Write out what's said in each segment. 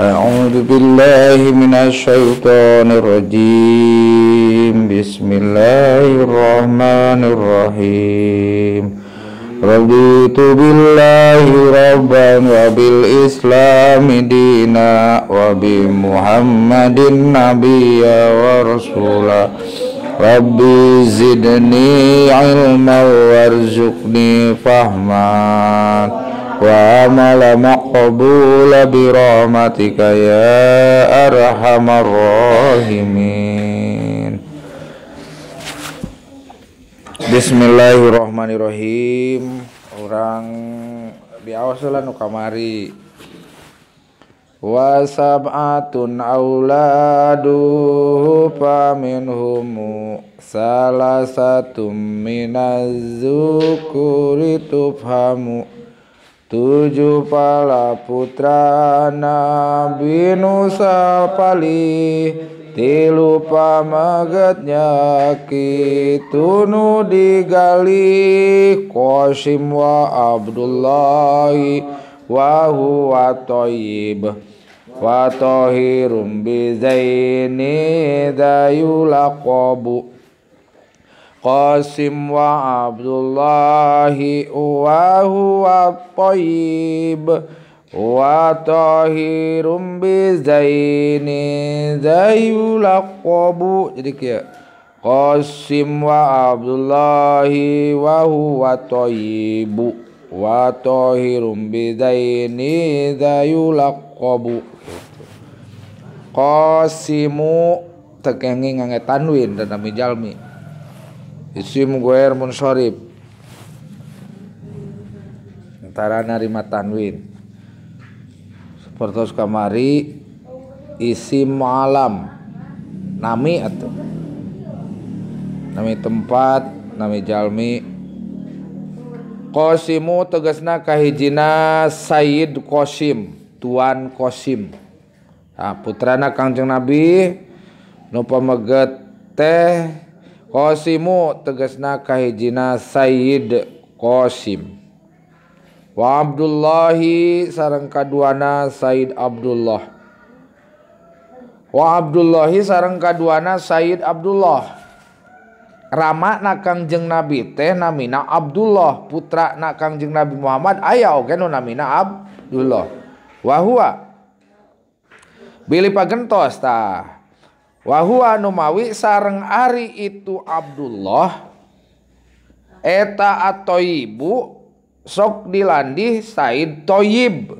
A'udzu billahi minasyaitonir rajim. Bismillahirrahmanirrahim. Raditu billahi rabban wa bil islami dina wa bi Muhammadin nabiyya wa rasula. Rabbi zidni ilman warzuqni fahman wa amala maqbula birahmatika ya arhamar rahimin. Bismillahirrahmanirrahim. Orang biasalah nu kamari. Wa sab'atun auladuhu faminhum salasatum minaz zukuri tufhamu. 7 pala putra Nabi Nusa pali 3 pamagetnya kitunu digali Qasim wa Abdullahi wa huwa thayyib wa tahirum bi zaini dayulaqabu Qasim wa Abdullahi wa huwa thayyib wa tahirum bi zaini dayulaqabu. Jadi kayak Qasim wa Abdullahi wa huwa thayyib wa tahirum bi zaini dayulaqabu. Qasimu tekengi ngangge tanwin dan nami jalmi. Isim guer munsharif antara narima tanwin seperti kamari isim alam nami atau nami tempat nami jalmi. Qasimu tegasna kahijina Sayyid Qasim Tuan Qasim. Nah, putrana Kangjeng Nabi nu pameget teh Qasimu tegasna kahijina Sayyid Qasim. Wa Abdullahi sareng kaduana Sayyid Abdullah. Wa Abdullahi sareng kaduana Sayyid Abdullah. Ramana Kangjeng Nabi teh namina Abdullah, putra na Kangjeng Nabi Muhammad aya oge nu namina Abdullah. Wa huwa bilih pagentos tah. Wa huwa numawi sareng ari itu Abdullah eta at-thayyibu sok dilandih Said Thayyib.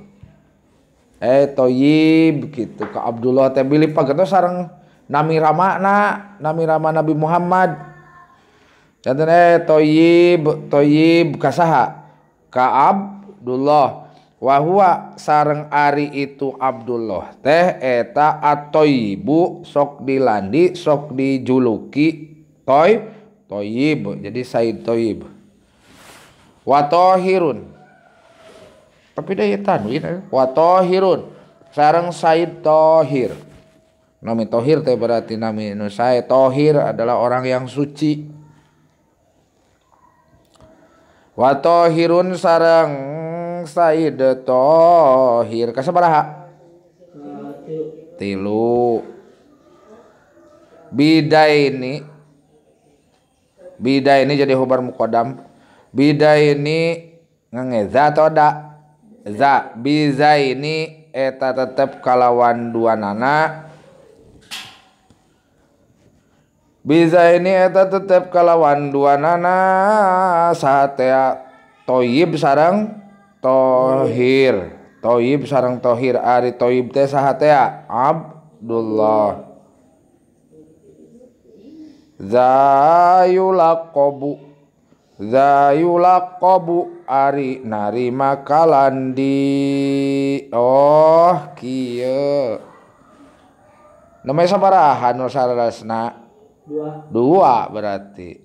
Thayyib gitu ka Abdullah teh bilih pagentos sareng nami ramana Nabi Muhammad. Janten Thayyib kasaha ka Abdullah. Wa huwa sareng ari itu Abdullah teh eta at-thayyibu sok dilandi sok dijuluki Thayyib jadi Said Thayyib. Wa tahirun tapi daya tanwin wa tahirun sareng Said Tahir. Nami Tahir teh berarti nami nu sae tahir adalah orang yang suci. Wa tahirun sareng Said Tahir kasabaraha? 3. Bidaini jadi khobar muqaddam. Bidaini ngangeza atau da? Za. Bizaini eta tetep kalawan duanana. Bizaini eta tetep kalawan duanana sahatea Thayyib sareng Tahir. Thayyib sareng Tahir. Ari Thayyib teh sahatea Abdullah. Zayulaqabu ari narima kalandi. Oh kieu namanya sabaraha nu sarasna? 2 berarti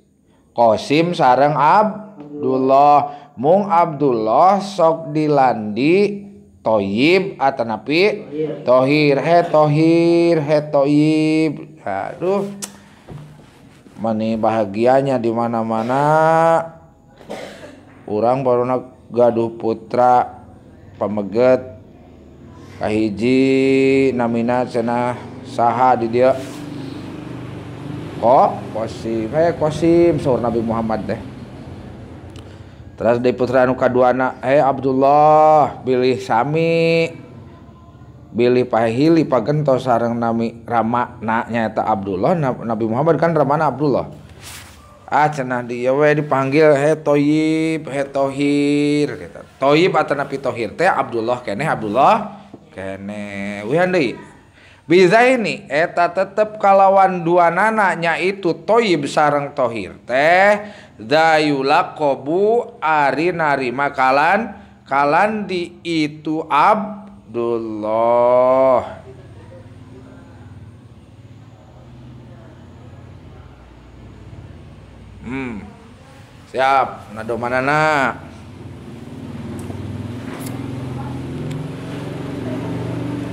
Qasim sareng Abdullah. Mung Abdullah sok dilandi Thayyib atanapi Tahir. He Thayyib. Aduh mani bahagianya di mana-mana. Urang baru gaduh putra pameget kahiji namina cenah saha di dieu Qasim saur Nabi Muhammad teh. Terus dari putra anu kaduana Abdullah bilih sami bilih pahili pagentos sareng nami rama nyaeta Abdullah. Nabi Muhammad kan ramana Abdullah. Cenah dieu we dipanggil Thayyib Tohir gitu. Thayyib atanapi Tohir teh Abdullah keneh wihan deui. Bizaini eta tetep kalawan dua nana nyaitu Thayyib sareng Tohir teh dayulaqabu ari narima kalan di itu Abdullah. Siap nado manana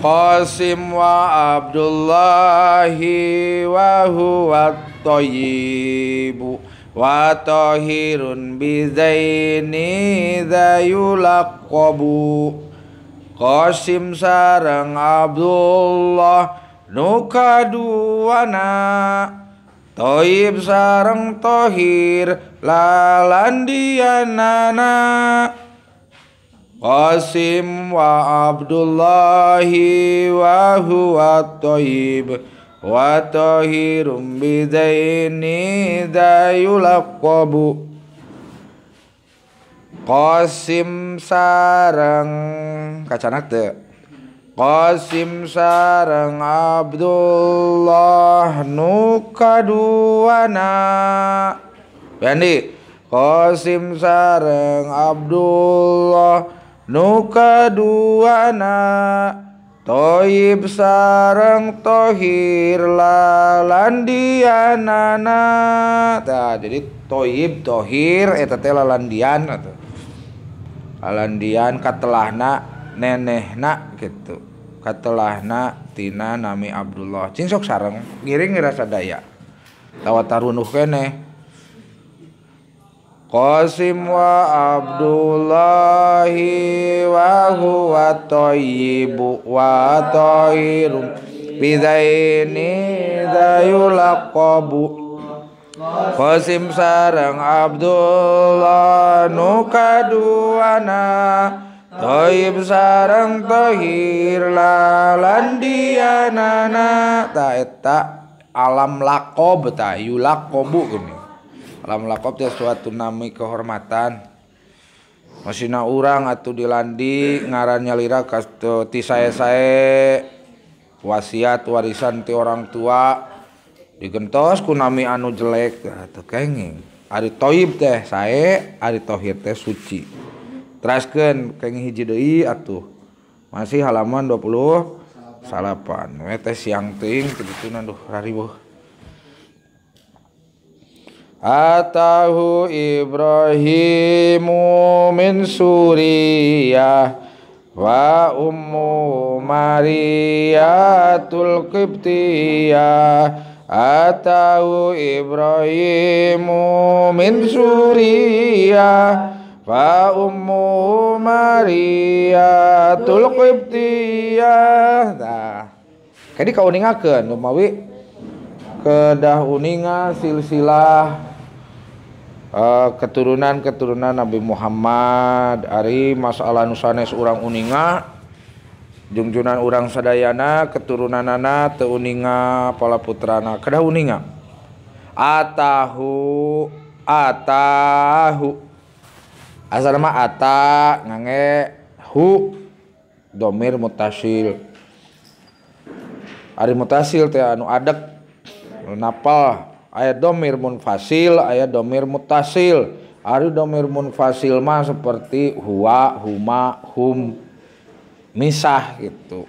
Qasim wa Abdullahi wa huwa Thayyibu wa tahirun bizaini dayulaqabu. Qasim sareng Abdullah nu kaduana Thayyib sareng Tohir lalandianana. Qasim wa Abdullahi wa huwa Thayyib wa tahirum bidaini dayulaqabu. Qasim sareng kacanak teu Qasim sareng Abdullah nu kaduana. Bandi Qasim sareng Abdullah nu kaduana Thayyib sareng Tohir lalandianana. Tah jadi Thayyib Tohir eta teh lalandian atuh. Lalandian katelahna nenehna gitu. Katelahna tina nami Abdullah. Cing sok sareng ngiring rasa daya. Tawatarunuh keneh. Qasim wa Abdullahi wa huwa Thayyibu wa tahirum bidaini dayulaqabu. Qasim sareng Abdullah nu kaduana Thayyib sareng Tohir lalandianana. Ta eta alam laqab ta yulaqabu gini. Alam laqab teh suatu nami kehormatan. Masina urang atuh dilandi ngaran nyalira ka ti sae-sae wasiat warisan ti orang tua digentos ku nami anu jelek atuh kenging. Ari Thayyib teh sae, ari Tohir teh suci. Teraskeun kenging hiji deui atuh. Masih halaman 28. We teh siang teuing kitu duh rariweuh. Atahu Ibrahimu min Suriyah wa ummu Mariyatul Qibtiyah. Atahu Ibrahimu min Suriyah wa ummu Mariyatul Qibtiyah. Nah, kadi kauningakeun umawi kedah uninga silsilah keturunan Nabi Muhammad ari masalah nu sanes urang uninga jungjunan urang sadayana keturunanana teu uninga pala putrana kedah uninga. Atahu asal nama ata ngange hu domir mutasil. Ari mutasil teh anu adek napal aya domir munfasil aya domir mutasil. Ari domir munfasil mah seperti huwa huma hum misah gitu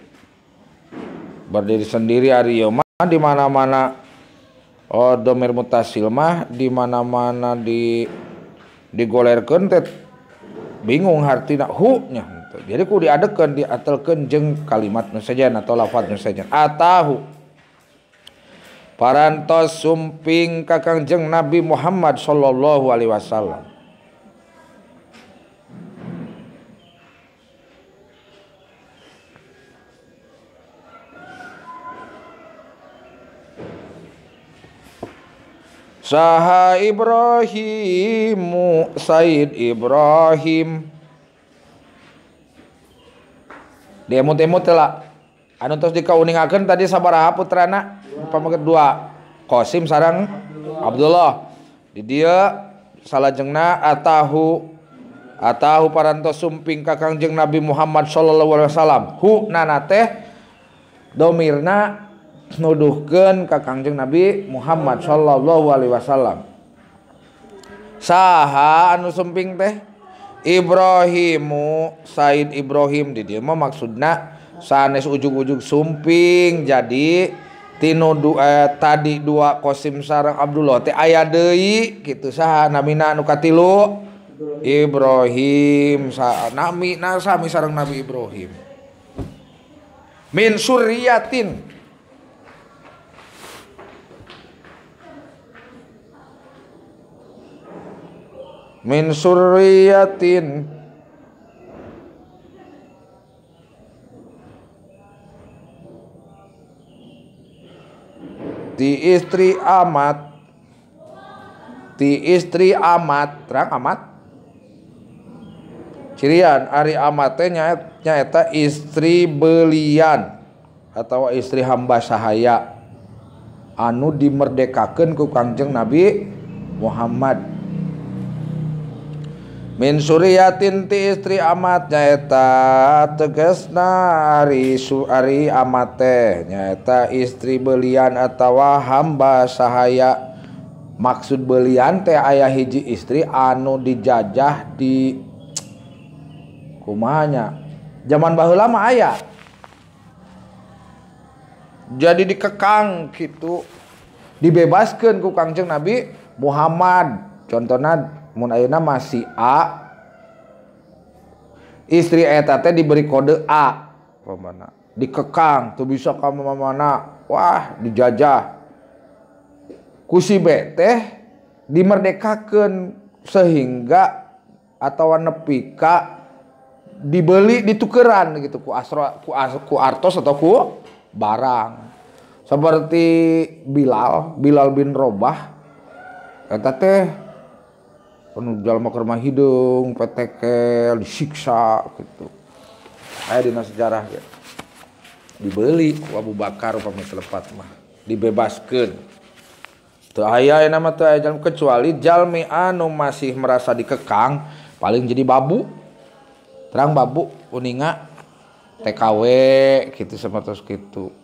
berdiri sendiri. Ari ieu mah di mana-mana domir mutasil mah di mana-mana digolerkeun teh bingung hartina hu nya gitu. Jadi kudu diadekeun diatelkeun jeung kalimat nu sajan atau lafaz nu sajan. Atahu parantos sumping ka Kangjeng Nabi Muhammad sallallahu alaihi wasallam. Saha Ibrahimu Said Ibrahim. Di emut-emut lah. Anu tos dikauningakeun tadi sabaraha putrana? Pamaget 2. Qasim sareng Abdullah. Di dieu salajengna atahu parantos sumping ka Kangjeng Nabi Muhammad sallallahu alaihi wasallam. Hu nana teh domirna nuduhkeun ka Kangjeng Nabi Muhammad sallallahu alaihi wasallam. Saha anu sumping teh? Ibrahimu Said Ibrahim. Di dieu mah maksudna sanes ujug-ujug sumping. Jadi tinu tadi 2 Qasim sareng Abdullah teh aya deui kitu. Saha namina anu katilu? Ibrahim. Namina sami sareng Nabi Ibrahim. Min suryatin. Min suryatin. Ti istri amat. Terang amat. Cirian ari amat teh nyaeta istri belian atau istri hamba sahaya anu dimerdekakeun ku Kangjeng Nabi Muhammad. Min suryatin ti istri amat nyaeta tegasna ari amat teh nyaeta istri belian atawa hamba sahaya. Maksud belian teh aya hiji istri anu dijajah di kumanya zaman baheula mah aya. Jadi dikekang gitu, dibebaskeun ku Kangjeng Nabi Muhammad. Contohna mun ayeuna masih A, istri eta teh diberi kode A, pamana dikekang tuh bisa ka mana, wah dijajah. Ku si B teh dimerdekakeun sehingga atawa nepi ka dibeli ditukeran gitu ku artos atau ku barang. Seperti Bilal bin Robah eta teh anu jalma keur mah hidung petekel disiksa gitu. Aya dina sejarah ge. Dibeli ku Abu Bakar upami telepat mah dibebaskeun. Teu aya nama teu aya jalma kecuali jalmi anu masih merasa dikekang paling jadi babu. Terang babu uninga TKW gitu sapertos kitu.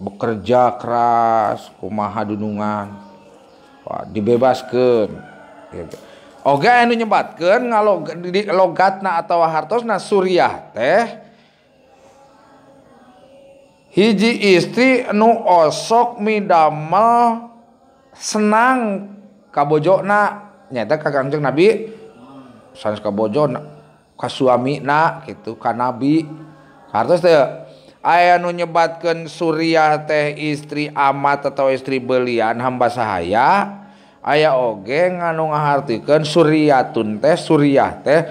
Bekerja keras kumaha dunungan. Wah, dibebaskeun. Gitu. Oge anu nyebatkeun di logatna atawa hartosna suryah teh hiji istri nu osok midamel senang ka bojona nyaeta ka Kangjeng Nabi sanes ka bojona ka suamina gitu ka nabi. Hartos teh aya nu nyebatkeun suryah teh istri amat atau istri belian hamba sahaya. Aya oge nganu ngahartikeun suryatun teh suryah teh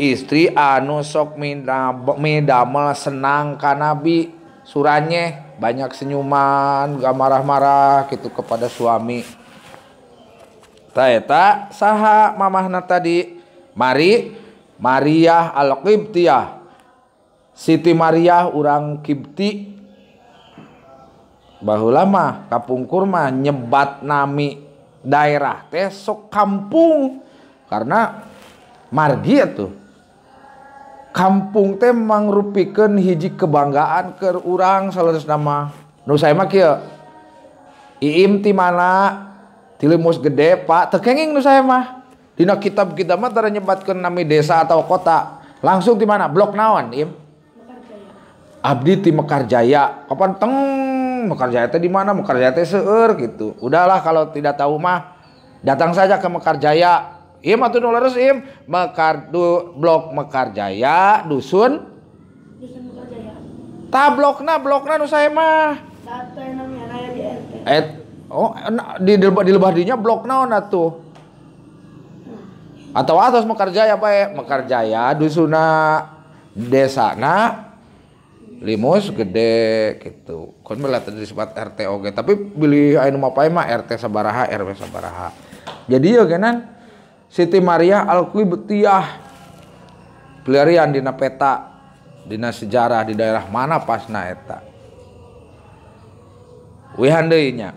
istri anu sok midamel senang ka nabi. Suranye banyak senyuman, gak marah-marah gitu kepada suami. Eta saha mamahna tadi? Maria Al-Qibtiyah. Siti Maria urang Kibti. Baheula mah kapungkur mah nyebat nami daerah teh sok kampung karena margi atuh. Kampung teh mangrupikeun hiji kebanggaan keur urang saleureusna mah. Nu sae mah kieu. Iim ti mana? Ti Limus Gede, Pak. Teu kenging nu sae mah. Dina kitab-kitab mah tara nyebatkeun nami desa atau kota. Langsung di mana? Blok naon, Im? Abdi ti Mekarjaya. Kapan teng Mekarjaya teh di mana? Mekarjaya teh seueur gitu. Udahlah kalau tidak tahu mah datang saja ke Mekarjaya. Im atuh nu leres Im, blok Mekarjaya, dusun Mekarjaya. Ta blokna nu sae mah. Tata namanya aya di RT. Di lebah dinya blok naon atuh? Atau atas Mekarjaya bae, Mekarjaya dusuna desana limus gede gitu. Kon bela disebut RT oge, tapi bilih anu mapai mah RT sabaraha RW sabaraha. Jadi ya genan Siti Maria Al-Qibtiyah pelarian dina peta dina sejarah di daerah mana pasna eta. Wihan deui nya.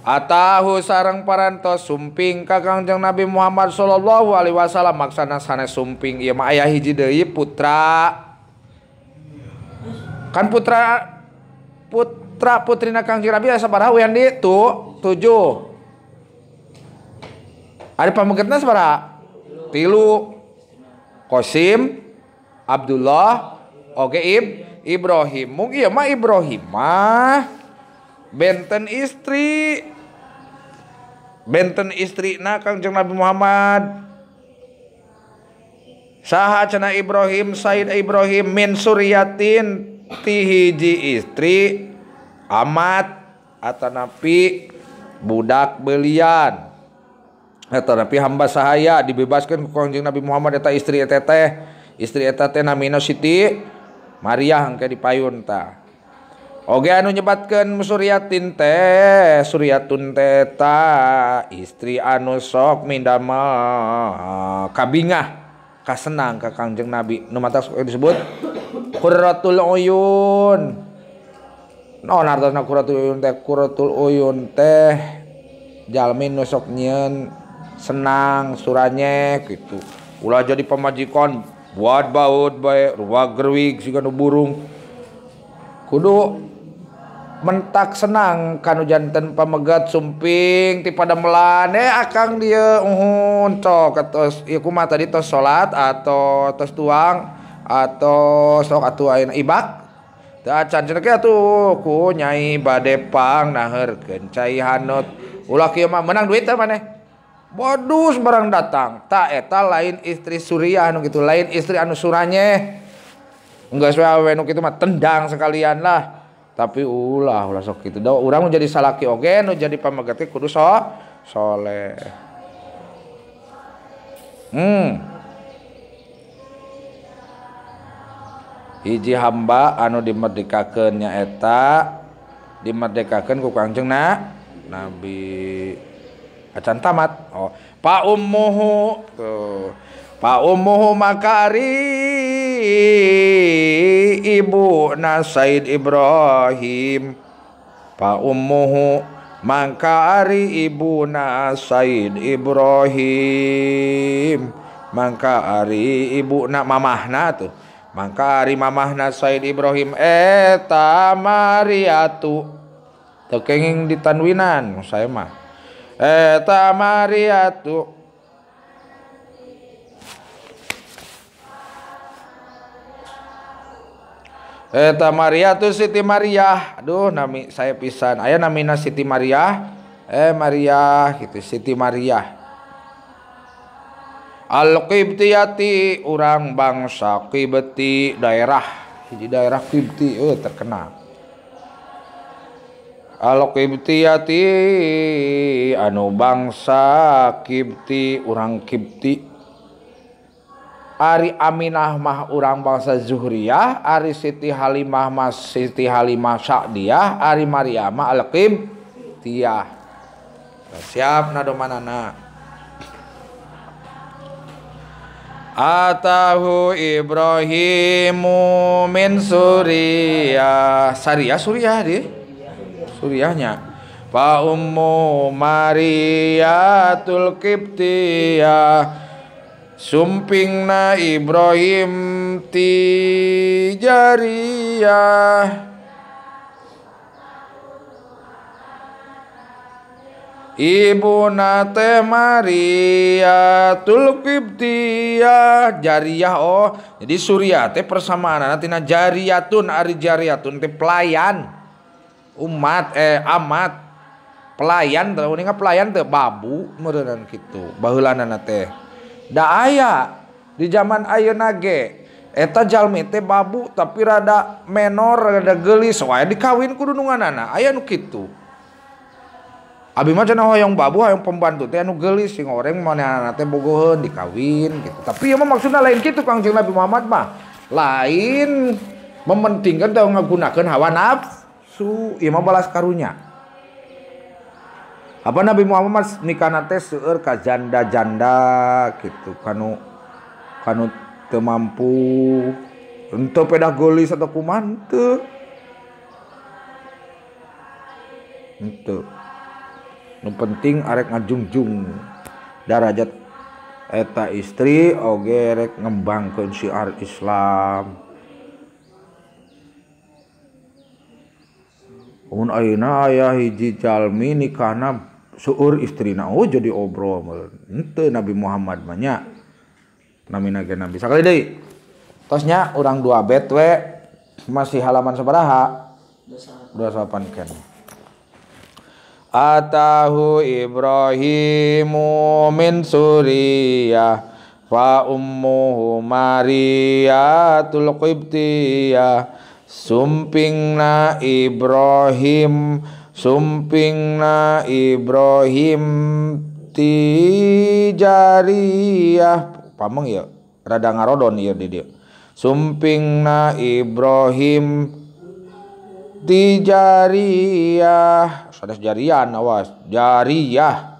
Atahu sareng parantos sumping ka Kangjeng Nabi Muhammad sallallahu alaihi wasallam maksana sanes sumping ieu mah aya hiji deui putra. Kan putra putrina Kangjeng Nabi aya sabaraha wihan deui? 7. Ari pamegetna sabaraha? 3. Qasim, Abdullah, oge Ibrahim. Mung ieu mah Ibrahim mah benten istrina Kangjeng Nabi Muhammad. Saha cenah Ibrahim Said Ibrahim min suryatin ti hiji istri amat atanapi budak belian atanapi hamba sahaya dibebaskeun ku Kangjeng Nabi Muhammad eta istri eta teh namina Siti Maria hangke dipayun ta. Oge anu nyebatkeun suryatin teh suryatun teh ta istri anu sok mindama kabingah kasenang ka Kangjeng Nabi nu matak disebut Qurratul Uyun. Naon artosna Qurratul Uyun teh? Qurratul Uyun teh jalmi nu sok nyieun senang suranyek gitu. Ulah jadi pamajikan buat baut bae ruwag gerwig siga nu burung. Kudu mentak senang kanu janten pamegat sumping ti pademelan akang dia cok atos ieu kumaha tadi tos salat atau tos tuang atau sok atuh ayeuna ibak teu acan cenah ge atuh ku Nyai bade pang naheurkeun cai hanut ulah kieu mah menang duit teh maneh bodus barang datang ta eta lain istri Suriah anu kitu lain istri anu suranyeh enggeus we awewe nu kitu mah tendang sekalian lah. Tapi ulah sok kitu da urang nu jadi salaki oge nu jadi pamegat kudu soleh. Hiji hamba anu dimerdekakeun nya eta dimerdekakeun ku Kangjeng Nabi acan tamat. Oh, pa ummuhu tuh. Pa ummuhu makari ibu na Said Ibrahim. Pa ummuhu mangkari ibu na Said Ibrahim. Mangkari ibu na mamahna tuh. Mangkari mamahna Said Ibrahim eta Mariatu. Teu kenging ditanwinan saya mah. Eta Mariatu. Eta Maria tuh Siti Maria. Aduh nami saya pisan. Aya namina Siti Maria. Maria gitu Siti Maria. Al-Qibtiyati urang bangsa Qibti daerah di daerah Qibti terkenal. Al-Qibtiyati anu bangsa Qibti urang Qibti. Ari Aminah mah urang bangsa Zuhriyah, ari Siti Halimah mah Siti Halimah Sa'diyah, ari Maryam mah Al-Qibtiyah. Siap nadomanana. Atahu Ibrahimu min Suriah. Suriah di Suriahnya. Fa ummu Mariyatul Qibtiyah. Sumpingna Ibrahim ti jariyah. Ibuna teh Mariyatul Qibtiyah jariyah. Oh jadi Suriah teh persamaanna tina jariyatun ari jariyatun teh pelayan umat amat pelayan teh uninga pelayan teh babu meureunna kitu baheulana teh da aya di zaman ayeuna ge eta jalmi teh babu tapi rada menor rada geulis wae dikawin kudu nu nganana aya nu kitu. Abi mah cenah hoyong babu hoyong pembantu teh anu geulis sing oreng manehna teh bogoheun dikawin gitu. Tapi ieu mah maksudna lain kitu Kangjeng Nabi Muhammad mah. Lain Mementingkan teu ngagunakeun hawa nafsu, ieu mah balas karunya. Apa Nabi Muhammad nikahna teh seueur ka janda-janda gitu kanu teu mampu, henteu pedah geulis atau kumaha teu. Henteu. Nu penting arek ngajungjung darajat eta istri oge rek ngembangkeun syiar Islam. Mun ayeuna aya hiji jalmi nikahna seueur istrina jadi obrol. Henteu Nabi Muhammad mah nya. Namina ge Nabi. Sakali deui. Tos nya urang 2 bet we masih halaman sabaraha? 28 kan. Atahu Ibrahimu min Suriyah fa ummuhu Mariyatul Qibtiyah. Sumpingna Ibrahim tijariyah pameng ya rada ngarodon ieu di dieu. Sumpingna Ibrahim tijariyah sanes jarian awas jariyah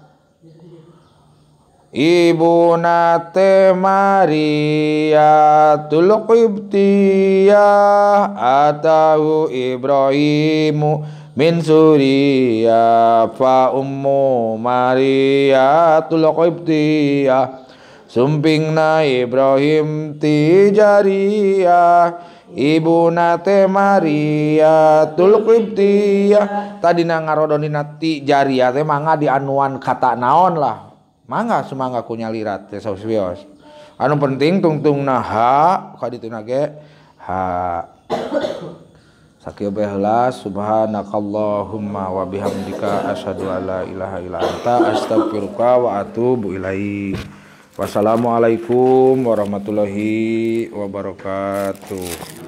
ibuna te Mariyatul Qibtiyah atahu Ibrahimu min Suriyah fa ummu Mariyatul Qibtiyah. Sumpingna Ibrahim tijariyah ibuna te Mariyatul Qibtiyah. Tadina ngarodonina tijariyah teh mangga di anuan kata naon lah. Mangga semangga ku nyalirat teh saos-wios. Anu penting tungtungna ha ka dituna ge ha. Sakieu bae heula subhanakallahumma wa bihamdika asyhadu an la ilaha illa anta astaghfiruka wa atubu ilaik. Wassalamualaikum warahmatullahi wabarakatuh.